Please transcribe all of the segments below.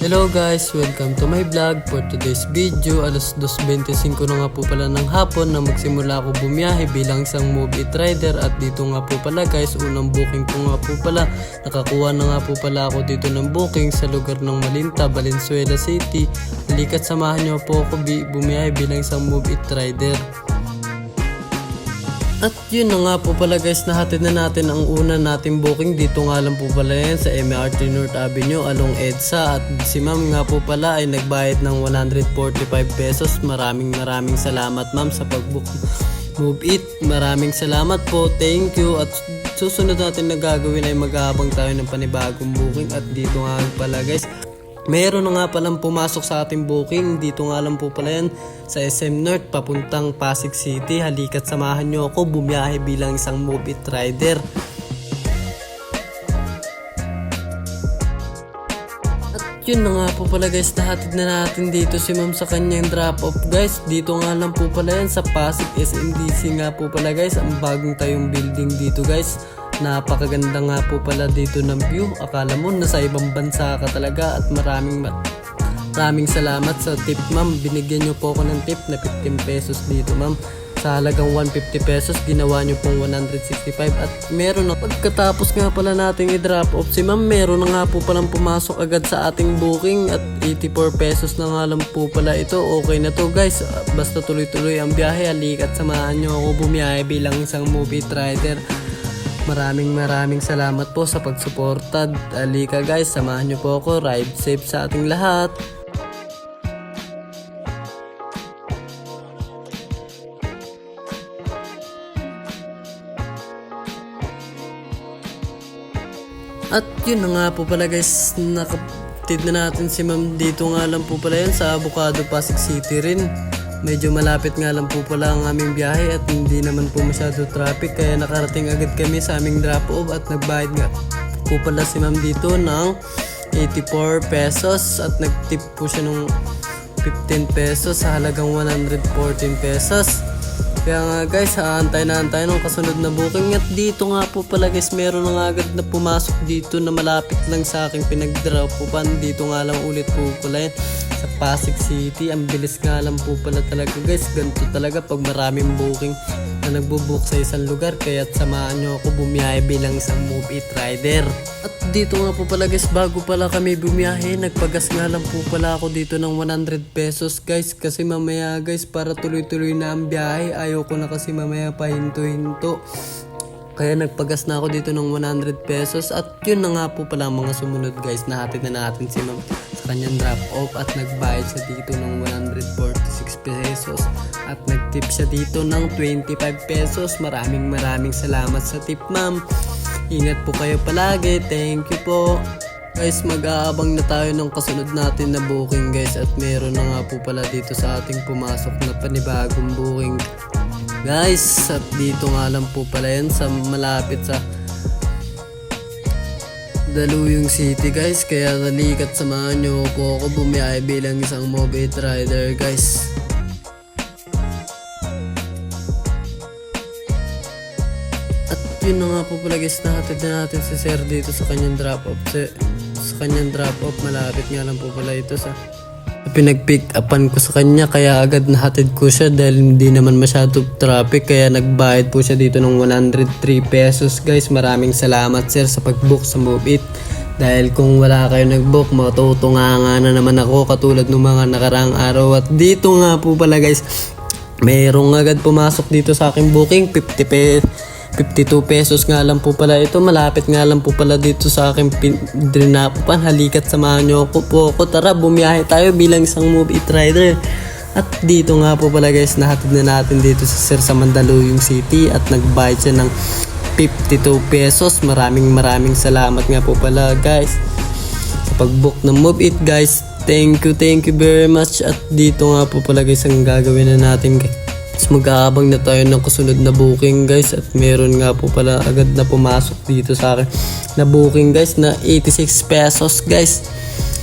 Hello guys, welcome to my vlog. For today's video, alas 2:25 na nga po pala ng hapon na magsimula ako bumiyahe bilang isang Move It rider. At dito nga po pala guys, unang booking ko nga po pala. Nakakuha na nga po pala ako dito ng booking sa lugar ng Malinta, Valenzuela City. Halika't samahan niyo po ako bumiyahe bilang isang Move It rider. At yun na nga po pala guys, nahatid na natin ang una nating booking. Dito nga lang po pala yan sa MRT North Avenue along EDSA. At si ma'am nga po pala ay nagbayad ng 145 pesos. Maraming salamat ma'am sa pagbook Move It. Maraming salamat po, thank you. At susunod natin na gagawin ay mag-aabang tayo ng panibagong booking. At dito nga pala guys, meron na nga palang pumasok sa ating booking. Dito nga lang po pala yan sa SM North papuntang Pasig City. Halika't samahan nyo ako bumiyahe bilang isang Move It rider. At yun na nga po pala guys, nahatid na natin dito si ma'am sa kanyang drop off guys. Dito nga lang po pala yan sa Pasig SMDC nga po pala guys. Ang bagong tayong building dito guys. Napakaganda nga po pala dito ng view. Akala mo nasa ibang bansa ka talaga. At maraming salamat sa tip ma'am. Binigyan nyo po ako ng tip na 15 pesos dito ma'am. Sa halagang 150 pesos ginawa nyo pong 165. At meron na pagkatapos nga pala nating i-drop off si ma'am, meron na nga po palang pumasok agad sa ating booking. At 84 pesos na nga lang po pala ito. Okay na to guys, basta tuloy-tuloy ang biyahe. Halika't samahan nyo ako bumiyahe bilang isang Move It rider. Maraming salamat po sa pagsuporta. Halika guys, samahan nyo po ako. Ride safe sa ating lahat. At yun na nga po pala guys, nakatid na natin si ma'am. Dito nga lang po pala yan sa Avocado, Pasig City rin. Medyo malapit nga lang po pala ang aming biyahe at hindi naman po masyado traffic, kaya nakarating agad kami sa aming drop off. At nagbayad nga po pala si ma'am dito ng 84 pesos at nagtip po siya ng 15 pesos sa halagang 114 pesos. Kaya nga guys, haantay na ng kasunod na booking. At dito nga po pala guys, meron na nga agad na pumasok dito na malapit lang sa aking pinag-drop off. Dito nga lang ulit po pala yan sa Pasig City. Ang bilis nga lang po pala talaga guys. Ganito talaga pag maraming booking na nagbubook sa isang lugar. Kaya samahan nyo ako bumiyahe bilang isang Move It rider. At dito nga po pala guys, bago pala kami bumiyahe, nagpagas nga lang po pala ako dito ng 100 pesos guys. Kasi mamaya guys, para tuloy-tuloy na ang biyahe, ayaw ko na kasi mamaya pahinto-hinto. Kaya nagpagas na ako dito ng 100 pesos. At yun na nga po pala mga sumunod guys, nahatid na natin si ma'am sa kanyang drop off. At nagbayad siya dito ng 146 pesos. At nagtip siya dito ng 25 pesos. Maraming salamat sa tip ma'am. Ingat po kayo palagi. Thank you po. Guys, mag-aabang na tayo ng kasunod natin na booking guys. At meron na nga po pala dito sa ating pumasok na panibagong booking guys. At dito nga lang po pala yan sa malapit sa Daluyong City guys. Kaya halika't samahan nyo po ako bumiyahe bilang isang Move It rider guys. At yun na nga po pala guys, nahatid na natin si sir dito sa kanyang drop off. Sa kanyang drop off, malapit nga lang po pala ito sa pinag-pick upan ko sa kanya. Kaya agad nahatid ko siya dahil hindi naman masyado traffic. Kaya nagbayad po siya dito ng 103 pesos guys. Maraming salamat sir sa pag-book sa Move It. Dahil kung wala kayo nag-book, matutunganga na naman ako katulad ng mga nakaraang araw. At dito nga po pala guys, mayroong agad pumasok dito sa aking booking. 52 pesos nga lang po pala ito. Malapit nga lang po pala dito sa aking drinapupan. Halika't samahan nyo ako po ako. Tara, bumiyahe tayo bilang isang Move It rider. At dito nga po pala guys, nahatid na natin dito sa sir sa Mandaluyong City. At nagbayad siya ng 52 pesos. Maraming salamat nga po pala guys sa pag-book ng Move It guys. Thank you very much. At dito nga po pala guys, ang gagawin na natin guys, mag-aabang na tayo ng kasunod na booking guys. At meron nga po pala agad na pumasok dito sa akin na booking guys na 86 pesos guys.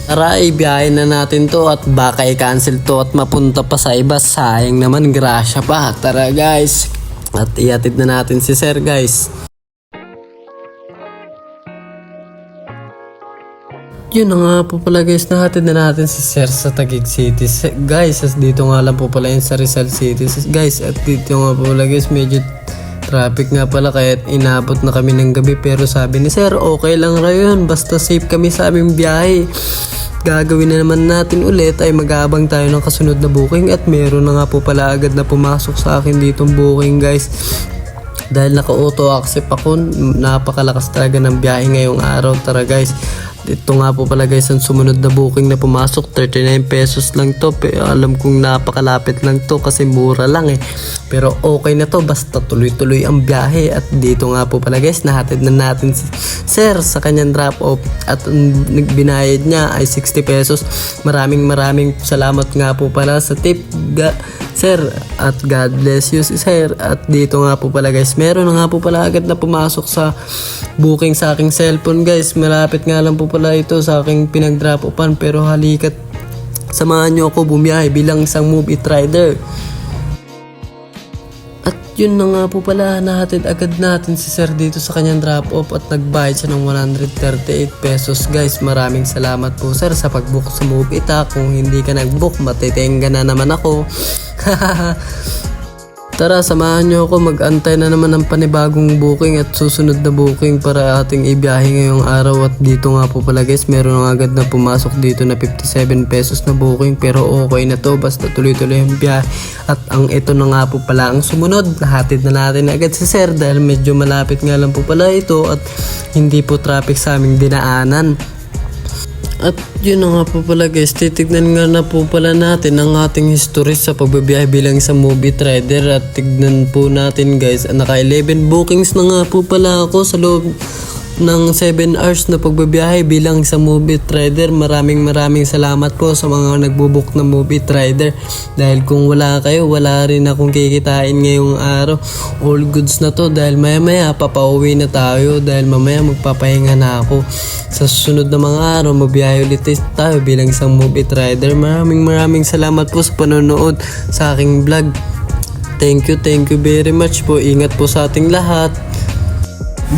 Tara, ibiyahin na natin to at baka i-cancel to at mapunta pa sa iba. Sayang naman, grasya pa. Tara guys, at iatid na natin si sir guys. yun na nga po pala guys, nahatid na natin si Sir sa Taguig City. Guys, as dito nga lang po pala yun sa Rizal City. Guys, at dito nga po pala guys, medyo traffic nga pala kaya inabot na kami ng gabi. Pero sabi ni Sir, okay lang rayon, basta safe kami sa aming biyahe. Gagawin na naman natin ulit ay mag-aabang tayo ng kasunod na booking. At meron na nga po pala agad na pumasok sa akin ditong booking guys. Dahil naka-auto accept ako, napakalakas talaga ng biyahe ngayong araw. Tara guys, ito nga po pala guys ang sumunod na booking na pumasok. 39 pesos lang to. Pero alam kong napakalapit lang to kasi mura lang eh. Pero okay na to, basta tuloy-tuloy ang biyahe. At dito nga po pala guys, nahatid na natin si Sir sa kanyang drop off. At binayad niya ay 60 pesos. Maraming salamat nga po pala sa tip Sir, at God bless you Sir. At dito nga po pala guys, meron na nga po pala agad na pumasok sa booking sa aking cellphone guys. Malapit nga lang po pala ito sa aking pinag-drop offan. Pero halikat, samahan nyo ako bumiyahe bilang isang Move It rider. At yun na nga po pala, nahatid agad natin si Sir dito sa kanyang drop off at nagbayad siya ng 138 pesos guys. Maraming salamat po Sir sa pag-book sa Move It ha. Kung hindi ka nag-book, matitenga na naman ako. Tara, samahan nyo ako, mag-antay na naman ng panibagong booking at susunod na booking para ating ibiyahe ngayong araw. At dito nga po pala guys, meron agad na pumasok dito na 57 pesos na booking. Pero okay na to, basta tuloy-tuloy ang biyahe. At ang ito na nga po pala ang sumunod, nahatid na natin agad si Sir dahil medyo malapit nga lang po pala ito at hindi po traffic sa aming dinaanan. At yun na nga po pala guys, titignan nga na po pala natin ang ating history sa pagbabiyahe bilang isang Move It rider. At tignan po natin guys, naka 11 bookings na nga po pala ako sa loob ng 7 hours na pagbabiyahe bilang isang Move It rider. Maraming salamat po sa mga nagbubook na Move It rider. Dahil kung wala kayo, wala rin akong kikitain ngayong araw. All goods na to dahil maya papauwi na tayo dahil mamaya magpapahinga na ako. Sa susunod na mga araw, mabiyahe ulit tayo bilang isang Move It rider. Maraming salamat po sa panonood sa aking vlog. Thank you very much po. Ingat po sa ating lahat.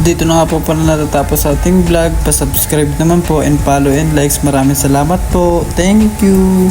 Dito na nga po pala natatapos sa ating vlog. Pa-subscribe naman po and follow and likes. Maraming salamat po. Thank you.